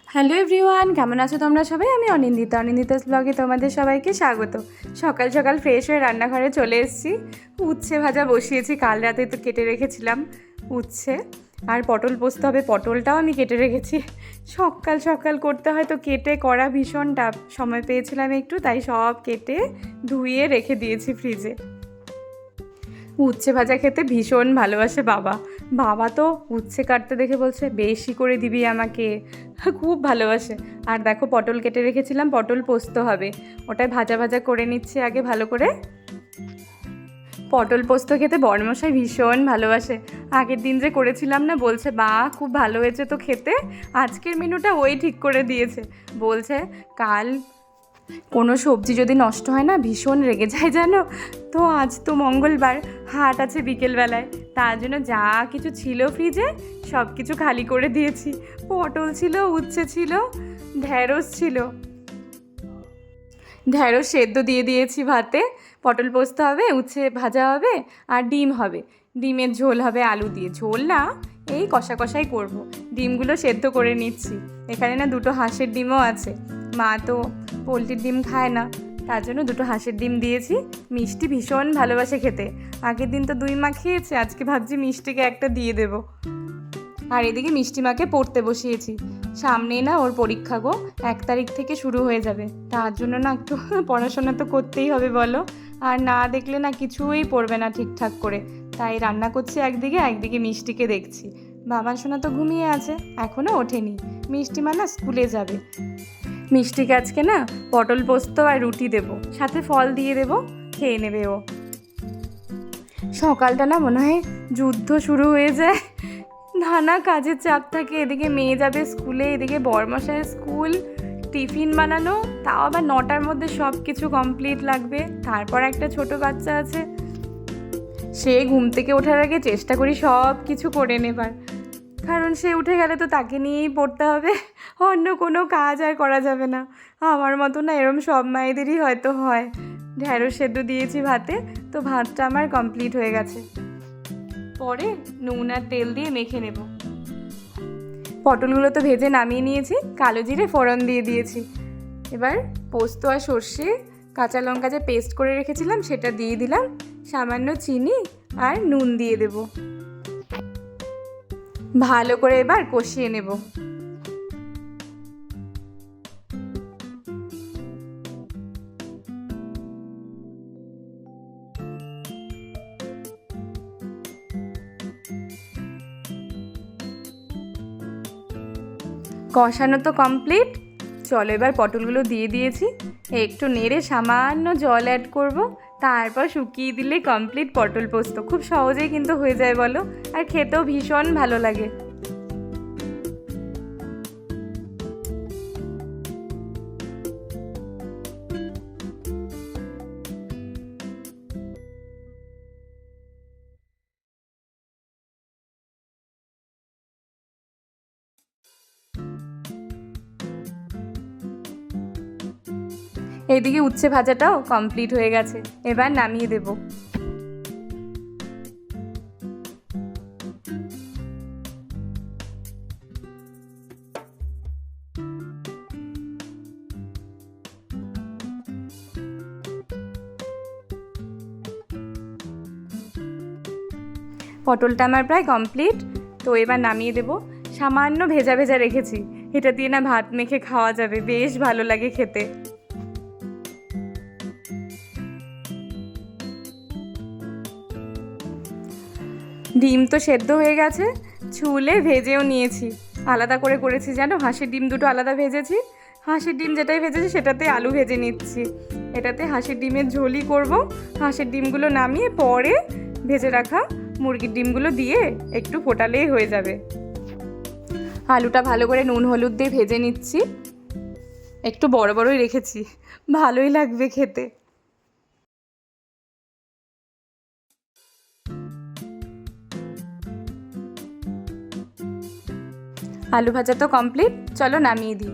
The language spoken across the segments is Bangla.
হ্যালো এভরিওয়ান, কেমন আছো তোমরা সবাই? আমি অনিন্দিতাস ব্লগে তোমাদের সবাইকে স্বাগত। সকাল সকাল ফ্রেশ হয়ে রান্নাঘরে চলে এসেছি। উচ্ছে ভাজা বসিয়েছি, কাল রাতে তো কেটে রেখেছিলাম উচ্ছে। আর পটল পোস্ত হবে, পটলটাও আমি কেটে রেখেছি। সকাল সকাল করতে হয় তো কেটে করা ভীষণ টাফ। সময় পেয়েছিলাম একটু, তাই সব কেটে ধুয়ে রেখে দিয়েছি ফ্রিজে। উচ্ছে ভাজা খেতে ভীষণ ভালোবাসে বাবা। বাবা তো উচ্ছে কাটতে দেখে বলছে বেশি করে দিবি আমাকে, খুব ভালোবাসে। আর দেখো পটল কেটে রেখেছিলাম, পটল পোস্ত হবে, ওটাই ভাজা ভাজা করে নিচ্ছি আগে ভালো করে। পটল পোস্ত খেতে বড়মশাই ভীষণ ভালোবাসে। আগের দিন যে করেছিলাম না, বলছে বা খুব ভালো হয়েছে তো খেতে। আজকের মেনুটা ওই ঠিক করে দিয়েছে। বলছে কাল কোনো সবজি যদি নষ্ট হয় না ভীষণ রেগে যায় জানো। তো আজ তো মঙ্গলবার, হাট আছে বিকেলবেলায়, তার জন্য যা কিছু ছিল ফ্রিজে সব কিছু খালি করে দিয়েছি। পটল ছিল, উচ্ছে ছিল, ঢ্যাঁড়স ছিল, ঢ্যাঁড়স সেদ্ধ দিয়ে দিয়েছি ভাতে। পটল পোস্ত হবে, উচ্ছে ভাজা হবে, আর ডিম হবে। ডিমের ঝোল হবে আলু দিয়ে, ঝোল না এই কষা কষাই করবো। ডিমগুলো সেদ্ধ করে নিচ্ছি। এখানে না দুটো হাঁসের ডিমও আছে। মা তো পোলট্রির ডিম খায় না, তার জন্য দুটো হাঁসের ডিম দিয়েছি। মিষ্টি ভীষণ ভালোবাসে খেতে। আগের দিন তো 2 মা খেয়েছে, আজকে ভাবছি মিষ্টিকে একটা দিয়ে দেবো। আর এদিকে মিষ্টি মাকে পড়তে বসিয়েছি। সামনেই না ওর পরীক্ষা গো, 1 তারিখ থেকে শুরু হয়ে যাবে। তার জন্য না একটু পড়াশোনা তো করতেই হবে বলো। আর না দেখলে না কিছুই পড়বে না ঠিকঠাক করে। তাই রান্না করছি একদিকে, একদিকে মিষ্টিকে দেখছি। বাবার সোনা তো ঘুমিয়ে আছে, এখনও ওঠেনি। মিষ্টি মা না স্কুলে যাবে। মিষ্টিকে আজকে না পটল পোস্ত আর রুটি দেবো, সাথে ফল দিয়ে দেবো, খেয়ে নেবে ও। সকালটা না মনে হয় যুদ্ধ শুরু হয়ে যায়। নানা কাজের চাপ থাকে, এদিকে মেয়ে যাবে স্কুলে, এদিকে বরমশাইয়ের স্কুল, টিফিন বানানো, তাও আবার 9টার মধ্যে সব কিছু কমপ্লিট লাগবে। তারপর একটা ছোট বাচ্চা আছে, সে ঘুম থেকে ওঠার আগে চেষ্টা করি সব কিছু করে নেবার, কারণ সে উঠে গেলে তো তাকে নিয়েই পড়তে হবে, অন্য কোনো কাজ আর করা যাবে না। আমার মতো না এরম সব মায়েদেরই হয়তো হয়। ঢ্যাঁড়স সেদ্ধ দিয়েছি ভাতে, তো ভাতটা আমার কমপ্লিট হয়ে গেছে। পরে নুন আর তেল দিয়ে মেখে নেব। পটলগুলো তো ভেজে নামিয়ে নিয়েছি, কালো জিরে ফোড়ন দিয়ে দিয়েছি। এবার পোস্ত আর সর্ষে, কাঁচা লঙ্কা যে পেস্ট করে রেখেছিলাম সেটা দিয়ে দিলাম, সামান্য চিনি আর নুন দিয়ে দেব। ভালো করে এবার কষিয়ে নেব। কষানো তো কমপ্লিট, চলো এবার পটলগুলো দিয়ে দিয়েছি, একটু নেড়ে সামান্য জল অ্যাড করব, তারপর শুকিয়ে দিলে কমপ্লিট পটল পোস্ত। খুব সহজেই কিন্তু হয়ে যায় বলো, আর খেতেও ভীষণ ভালো লাগে। এইদিকে উচ্ছে ভাজাটাও কমপ্লিট হয়ে গেছে, এবার নামিয়ে দেব। পটলটা আমার প্রায় কমপ্লিট, তো এবার নামিয়ে দেব। সামান্য ভেজা ভেজা রেখেছি, এটা দিয়ে না ভাত মেখে খাওয়া যাবে, বেশ ভালো লাগে খেতে। ডিম তো সেদ্ধ হয়ে গেছে, ছুলে ভেজেও নিয়েছি। আলাদা করে করেছি জানো, হাঁসের ডিম দুটো আলাদা ভেজেছি। হাঁসের ডিম যেটাই ভেজেছি সেটাতে আলু ভেজে নিচ্ছি। এটাতে হাঁসের ডিমের ঝোলই করব। হাঁসের ডিমগুলো নামিয়ে পরে ভেজে রাখা মুরগির ডিমগুলো দিয়ে একটু ফোটালেই হয়ে যাবে। আলুটা ভালো করে নুন হলুদ দিয়ে ভেজে নিচ্ছি, একটু বড় বড়ই রেখেছি, ভালোই লাগবে খেতে। আলু ভাজা তো কমপ্লিট, চলো নামিয়ে দিই।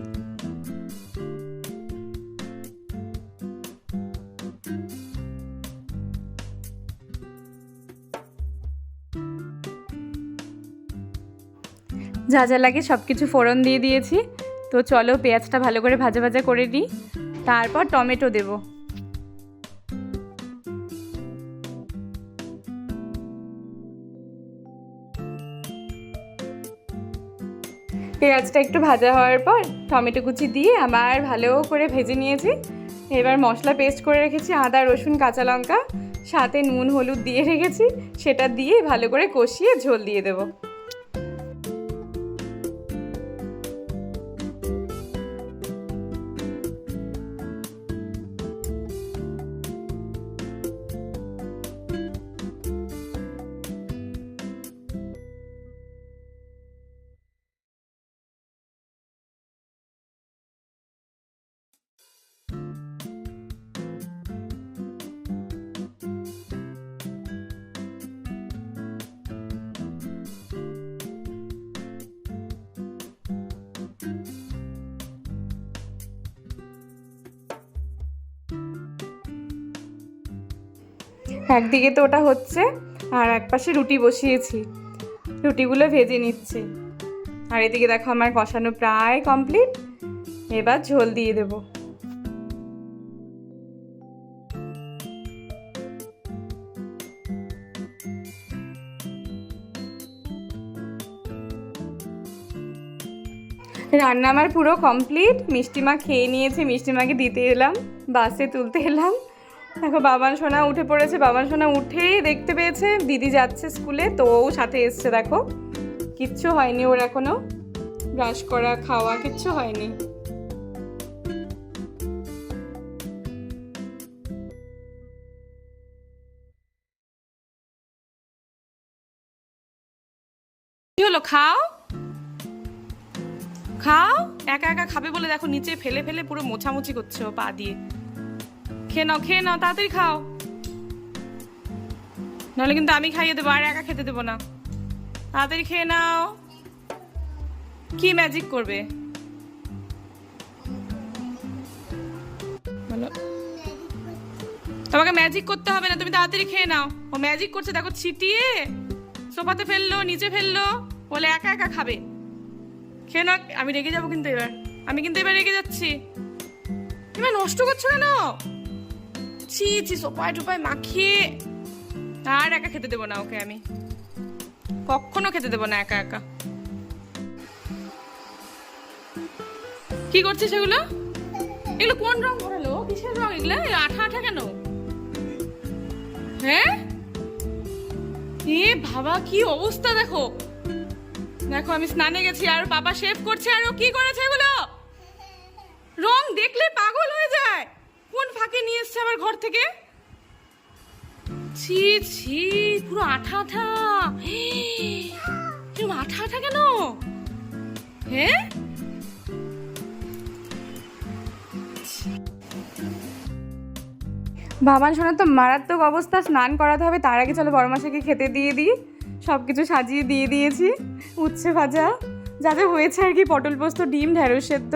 যা যা লাগে সব কিছু ফোড়ন দিয়ে দিয়েছি, তো চলো পেঁয়াজটা ভালো করে ভাজা ভাজা করে নিই, তারপর টমেটো দেবো। পেঁয়াজটা একটু ভাজা হওয়ার পর টমেটো কুচি দিয়ে আবার ভালো করে ভেজে নিয়েছি। এবার মশলা পেস্ট করে রেখেছি, আদা রসুন কাঁচা লঙ্কা, সাথে নুন হলুদ দিয়ে রেখেছি, সেটা দিয়ে ভালো করে কষিয়ে ঝোল দিয়ে দেবো। একদিকে তো ওটা হচ্ছে, আর এক পাশে রুটি বসিয়েছি, রুটিগুলো ভেজে নিচ্ছি। আর এদিকে দেখো আমার কষানো প্রায় কমপ্লিট, এবার ঝোল দিয়ে দেবো। রান্না আমার পুরো কমপ্লিট। মিষ্টিমা খেয়ে নিয়েছে, মিষ্টিমাকে দিতে এলাম, বাসে তুলতে এলাম। দেখো বাবান সোনা উঠে পড়েছে, বাবান সোনা উঠেই দেখতে পেয়েছে দিদি যাচ্ছে স্কুলে, তো ও সাথে এসছে। দেখো কিচ্ছু হয়নি ওর, এখনো ব্রাশ করা খাওয়া কিচ্ছু হয়নি। কি হলো, খাও খাও। একা একা খাবে বলে দেখো নিচে ফেলে ফেলে পুরো মোছামুছি করছে ও পা দিয়ে। খেয়ে নাও খেয়ে নাও, তাড়াতাড়ি খাও, নাহলে কিন্তু আমি খাইয়ে দেবো, আর একা খেতে দেবো না। তাড়াতাড়ি খেয়ে নাও। কি ম্যাজিক করবে বলো? তোমাকে ম্যাজিক করতে হবে না, তুমি তাড়াতাড়ি খেয়ে নাও। ও ম্যাজিক করছে দেখো, ছিটিয়ে সোফাতে ফেললো, নিচে ফেললো, বলে একা একা খাবে। খেয়ে নাও। আমি রেগে যাবো কিন্তু এবার, আমি কিন্তু এবার রেগে যাচ্ছি। এবার নষ্ট করছো কেন? ছি ছি, সোপায় টোপায় মাখিয়ে। আর একা খেতে দেবো না ওকে, আমি কখনো খেতে দেবো না একা একা। কি করছিস এগুলো? এগুলো কোন রং ভরালো? কিসের রং এগুলো? আঠা আঠা কেন? হ্যাঁ এ বাবা, কি অবস্থা দেখো। দেখো আমি স্নানে গেছি আর বাবা শেভ করছে, আর ও কি করেছে এগুলো? রং দেখলে পাগল হয়ে যায়। কোন ফাঁকে নিয়ে এসছে আবার ঘর থেকে? ছি ছি, পুরো আঠা আঠা। আঠা আঠা কেন? হ্যাঁ বাবান সোনার তো মারাত্মক অবস্থা, স্নান করাতে হবে। তার আগে চলো বড়মাসাকে খেতে দিয়ে দিই। সব কিছু সাজিয়ে দিয়ে দিয়েছি, উচ্ছে ভাজা যা যা হয়েছে আর কি, পটল পোস্ত, ডিম, ঢেঁড়স সেদ্ধ।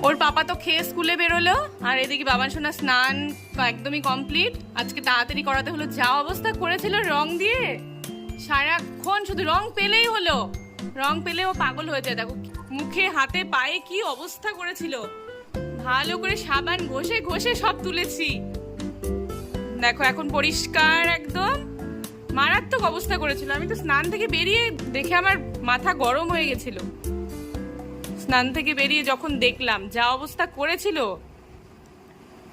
ওর পাপা তো খেয়ে স্কুলে বেরোলো, আর এদিকে বাবান সোনা স্নান একদমই কমপ্লিট। আজকে তাড়াতাড়ি করাতে হলো, যা অবস্থা করেছিল রং দিয়ে, সারাক্ষণ শুধু রং পেলেই হলো, রং পেলে ও পাগল হয়ে যায়। দেখো মুখে হাতে পায়ে কি অবস্থা করেছিল, ভালো করে সাবান ঘষে ঘষে সব তুলেছি। দেখো এখন পরিষ্কার একদম। মারাত্মক অবস্থা করেছিল। আমি তো স্নান থেকে বেরিয়ে দেখে আমার মাথা গরম হয়ে গেছিল। স্নান থেকে বেরিয়ে যখন দেখলাম যা অবস্থা করেছিল,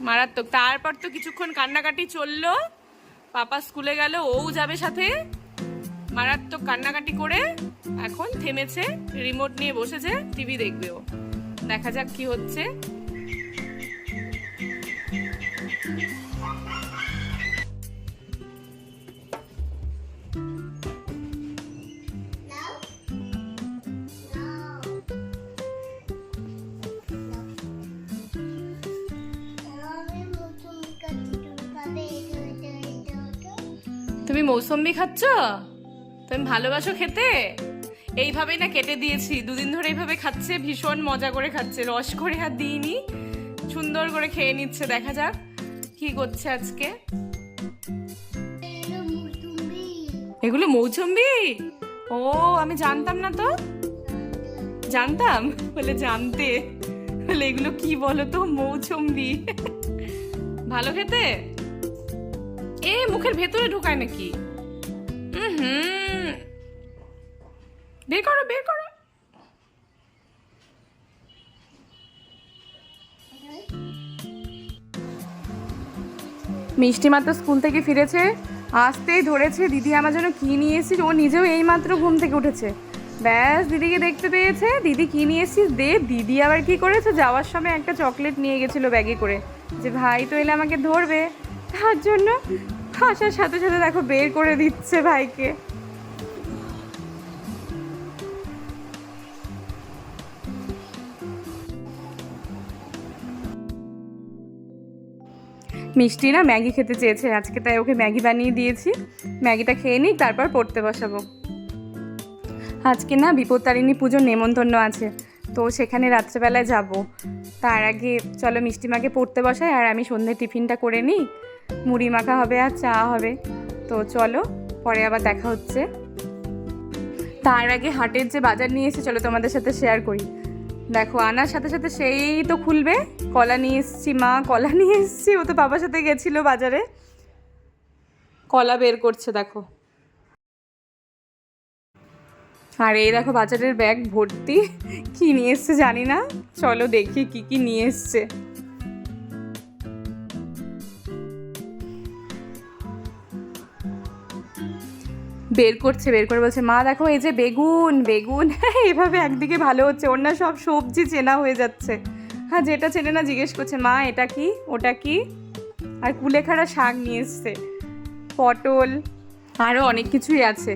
মারাত্মক। তারপর তো কিছুক্ষণ কান্নাকাটি চললো, পাপা স্কুলে গেল, ও যাবে সাথে। মারাত্মক কান্নাকাটি করে এখন থেমেছে, রিমোট নিয়ে বসেছে, টিভি দেখবে ও। দেখা যাক কি হচ্ছে। তুমি মৌসম্বি খাচ্ছ? তুমি ভালোবাসো খেতে? এইভাবেই না কেটে দিয়েছি, দুদিন ধরে এইভাবে খাচ্ছে, ভীষণ মজা করে খাচ্ছে, রস করে আর দিইনি, সুন্দর করে খেয়ে নিচ্ছে। দেখা যাক কি করছে আজকে। এগুলো মৌসম্বি? ও, আমি জানতাম না তো। জানতাম বলে জানতে, বলে এগুলো কি বলো তো? মৌসম্বি। ভালো খেতে? এ মুখের ভেতরে ঢোকায় নাকি? হুম, বের করো বের করো। মিষ্টি মাত্র স্কুল থেকে ফিরেছে, আসতেই ধরেছে দিদি আমার জন্য কি নিয়ে এসেছিস। ও নিজেও এইমাত্র ঘুম থেকে উঠেছে, ব্যাস দিদিকে দেখতে পেয়েছে। দিদি কি নিয়ে এসেছিস দে। দিদি আবার কি করেছে, যাওয়ার সময় একটা চকলেট নিয়ে গেছিলো ব্যাগে করে, যে ভাই তো এলে আমাকে ধরবে, তার জন্য আসার সাথে সাথে দেখো বের করে দিচ্ছে ভাইকে। মিষ্টি না ম্যাগি খেতে চেয়েছে আজকে, তাই ওকে ম্যাগি বানিয়ে দিয়েছি। ম্যাগিটা খেয়ে নিই, তারপর পড়তে বসাবো। আজকে না বিপত্তারিণী পুজোর নেমন্তন্ন আছে, তো সেখানে রাত্রেবেলায় যাব। তার আগে চলো মিষ্টি মাকে পড়তে বসাই, আর আমি সন্ধ্যে টিফিনটা করে নিই। মুড়ি মাখা হবে আর চা হবে, তো চলো পরে আবার দেখা হচ্ছে। তার আগে হাটের যে বাজার নিয়ে এসে চলো তোমাদের সাথে শেয়ার করি। দেখো আনার সাথে সাথে সেই তো খুলবে। কলা নিয়ে এসছি, মা কলা নিয়ে এসছি, ও তো বাবার সাথে গেছিলো বাজারে, কলা বের করছে দেখো। আর এই দেখো বাজারের ব্যাগ ভর্তি, কি নিয়ে এসছে জানি না, চলো দেখি কি কি নিয়ে এসছে। বের করছে, বের করে বলছে মা দেখো এই যে বেগুন বেগুন। এভাবে একদিকে ভালো হচ্ছে, ওর না সব সবজি চেনা হয়ে যাচ্ছে। হ্যাঁ, যেটা চেনে না জিজ্ঞেস করছে মা এটা কি ওটা কি। আর কুলেখাড়া শাক নিয়ে এসছে, পটল, আরও অনেক কিছুই আছে।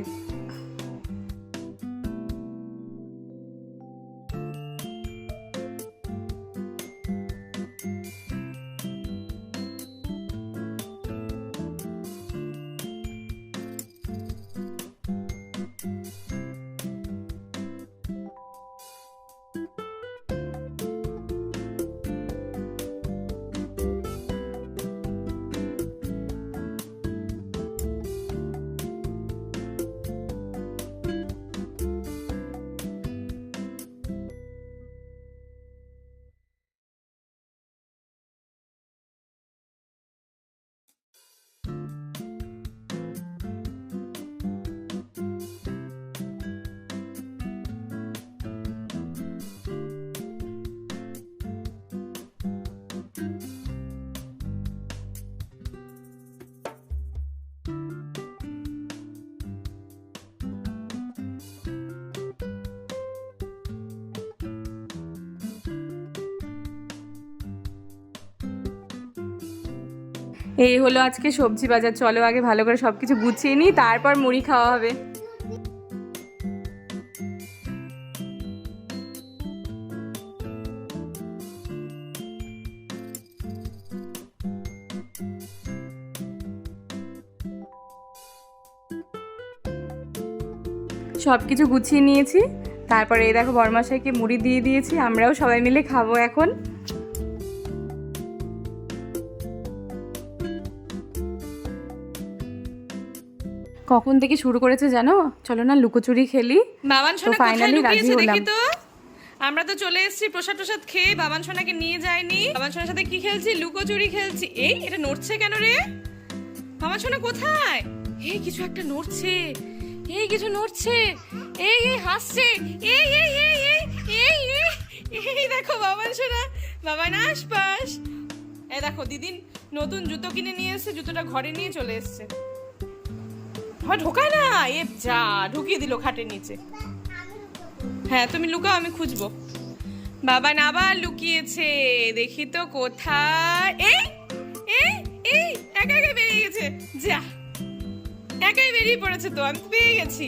এই হলো আজকে সবজি বাজার, চলো আগে ভালো করে সব কিছু গুছিয়ে নিই, তারপর মুড়ি খাওয়া হবে। সব কিছু গুছিয়ে নিয়েছি, তারপরে এই দেখো বড়মশাইকে মুড়ি দিয়ে দিয়েছি, আমরাও সবাই মিলে খাবো এখন। কখন থেকে শুরু করেছে জানো, চলো না লুকোচুরি খেলি। বাবান সোনা ফাইনালি রাজি হলাম। তো আমরা তো চলে এসেছি প্রসাদ প্রসাদ খেয়ে, বাবান সোনাকে নিয়ে যাইনি। বাবান সোনার সাথে কি খেলছি, লুকোচুরি খেলছি। এই এটা নড়ছে কেন রে, বাবান সোনা কোথায়? এই কিছু একটা নড়ছে, এই কিছু নড়ছে, এই এই হাসছে, এই এই এই এই এই এই এই দেখো বাবান সোনা, বাবান আশপাশ। এই দেখো দিদিন নতুন জুতো কিনে নিয়ে এসেছে, জুতোটা ঘরে নিয়ে চলে এসেছে। হয় ঢোকায় না, এ যা ঢুকিয়ে দিল খাটের নিচে। হ্যাঁ তুমি লুকাও, আমি খুঁজবো। বাবান আবার লুকিয়েছে, দেখি তো কোথায়। এই এই এই একা একা বেরিয়ে গেছে, যা একাই বেরিয়ে পড়েছে, তো আমি পেয়ে গেছি।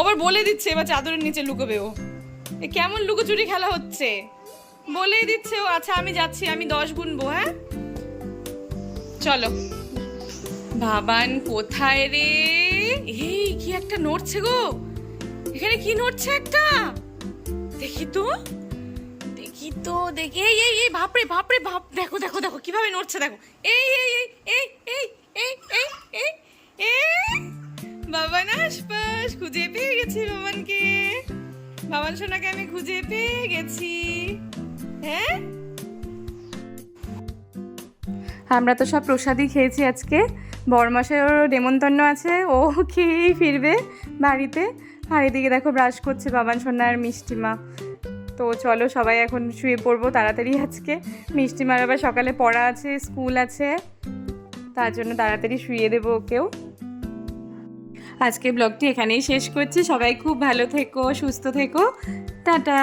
আবার বলে দিচ্ছে এবার চাদরের নিচে লুকোবে ও। এ কেমন লুকোচুরি খেলা হচ্ছে, বলে দিচ্ছে ও। আচ্ছা আমি যাচ্ছি, আমি 10 গুনবো। হ্যাঁ চলো। বাবান কোথায় রে, এই কি একটা নড়ছে গো, এখানে কি নড়ছে একটা, দেখি তো দেখি তো দেখি। এই এই এই বাপরে বাপরে বাপ, দেখো দেখো দেখো কিভাবে নড়ছে দেখো। এই এই এই এই এই এই এই খুঁজে পেয়ে গেছি বাবানকে। বাবান সোনাকে আমি খুঁজে পেয়ে গেছি। হ্যাঁ, আমরা তো সব প্রসাদই খেয়েছি আজকে। বড়মশাইয়েরও নেমন্তন্ন আছে, ও খেয়েই ফিরবে বাড়িতে। আর এদিকে দেখো ব্রাশ করছে বাবান সোনা আর মিষ্টিমা। তো চলো সবাই এখন শুয়ে পড়বো তাড়াতাড়ি। আজকে মিষ্টিমার আবার সকালে পড়া আছে, স্কুল আছে, তার জন্য তাড়াতাড়ি শুয়ে দেবো ওকেও। আজকে ব্লগটি এখানেই শেষ করছি। সবাই খুব ভালো থেকো, সুস্থ থেকো, টাটা।